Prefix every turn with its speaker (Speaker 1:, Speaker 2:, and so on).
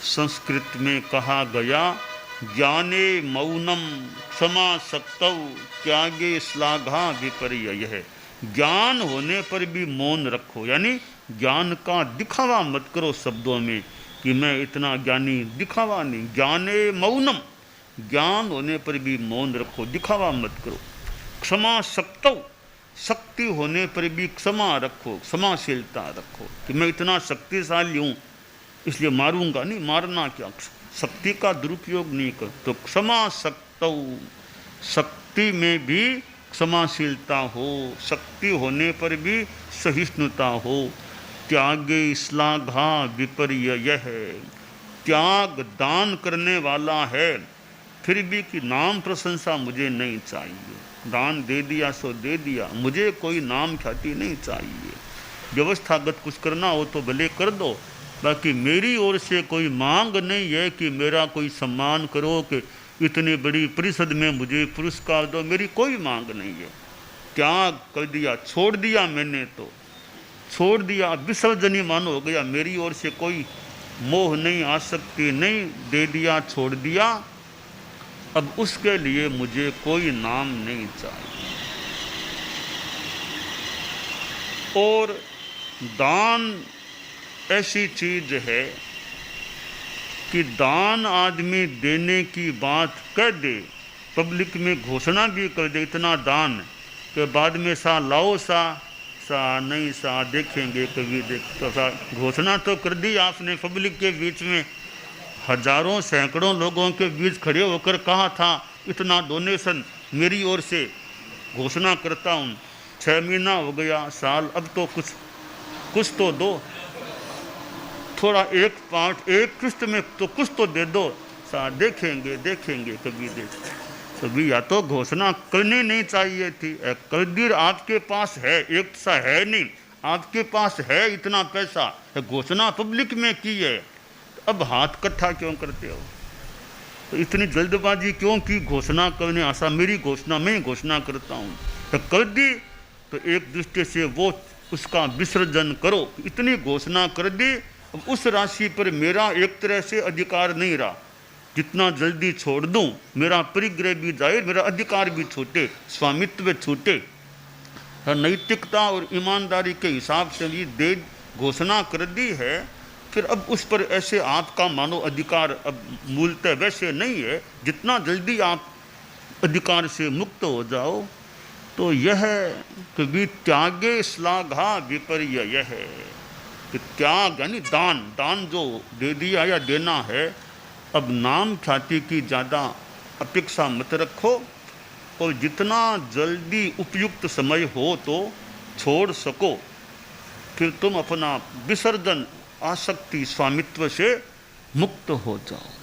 Speaker 1: संस्कृत में कहा गया, ज्ञाने मौनम क्षमा शक्तौ त्यागे श्लाघा विपर्ययः। ज्ञान होने पर भी मौन रखो, यानी ज्ञान का दिखावा मत करो शब्दों में कि मैं इतना ज्ञानी, दिखावा नहीं। ज्ञाने मौनम, ज्ञान होने पर भी मौन रखो, दिखावा मत करो। क्षमा शक्तौ, शक्ति होने पर भी क्षमा रखो, क्षमाशीलता रखो कि मैं इतना शक्तिशाली हूँ इसलिए मारूंगा नहीं। मारना क्या, शक्ति का दुरुपयोग नहीं कर। तो क्षमा शक्तौ, शक्ति में भी क्षमाशीलता हो, शक्ति होने पर भी सहिष्णुता हो। त्यागे श्लाघा विपर्ययः, त्याग दान करने वाला है फिर भी कि नाम प्रशंसा मुझे नहीं चाहिए। दान दे दिया सो दे दिया, मुझे कोई नाम ख्याति नहीं चाहिए। व्यवस्थागत कुछ करना हो तो भले कर दो, बाकी मेरी ओर से कोई मांग नहीं है कि मेरा कोई सम्मान करो कि इतनी बड़ी परिषद में मुझे पुरस्कार दो, मेरी कोई मांग नहीं है। त्याग कर दिया, छोड़ दिया, मैंने तो छोड़ दिया, विसर्जन ही मानो हो गया। मेरी ओर से कोई मोह नहीं, आसक्ति नहीं, दे दिया, छोड़ दिया। अब उसके लिए मुझे कोई नाम नहीं चाहिए। और दान ऐसी चीज है कि दान आदमी देने की बात कह दे, पब्लिक में घोषणा भी कर दे इतना दान, के बाद में सा लाओ सा नहीं सा देखेंगे कभी देख, तो सा घोषणा तो कर दी आपने पब्लिक के बीच में, हजारों सैकड़ों लोगों के बीच खड़े होकर कहा था इतना डोनेशन मेरी ओर से घोषणा करता हूँ। 6 महीना हो गया, साल, अब तो कुछ तो दो, थोड़ा एक पार्ट, एक किस्त में तो कुछ तो दे दो। देखेंगे कभी देख कभी, या तो घोषणा करनी नहीं चाहिए थी। कदीर आपके पास है, एक सा है नहीं, आपके पास है इतना पैसा, घोषणा पब्लिक में की है, अब हाथ कट्ठा क्यों करते हो? तो इतनी जल्दबाजी क्यों की घोषणा करने? आशा मेरी घोषणा, मैं घोषणा करता हूँ, तो कर दी तो एक दृष्टि से वो उसका विसर्जन करो। इतनी घोषणा कर दी, अब उस राशि पर मेरा एक तरह से अधिकार नहीं रहा। जितना जल्दी छोड़ दूं मेरा परिग्रह भी जाए, मेरा अधिकार भी छूटे, स्वामित्व छूटे। नैतिकता और ईमानदारी के हिसाब से भी दे घोषणा कर दी है, फिर अब उस पर ऐसे आपका मानो अधिकार अब मूलतः वैसे नहीं है। जितना जल्दी आप अधिकार से मुक्त हो जाओ, तो यह कभी त्यागे श्लाघा विपर्ययः है कि त्याग यानी दान, दान जो दे दिया या देना है, अब नाम ख्याति की ज़्यादा अपेक्षा मत रखो, और जितना जल्दी उपयुक्त समय हो तो छोड़ सको, फिर तुम अपना विसर्जन, आसक्ति, स्वामित्व से मुक्त हो जाओ।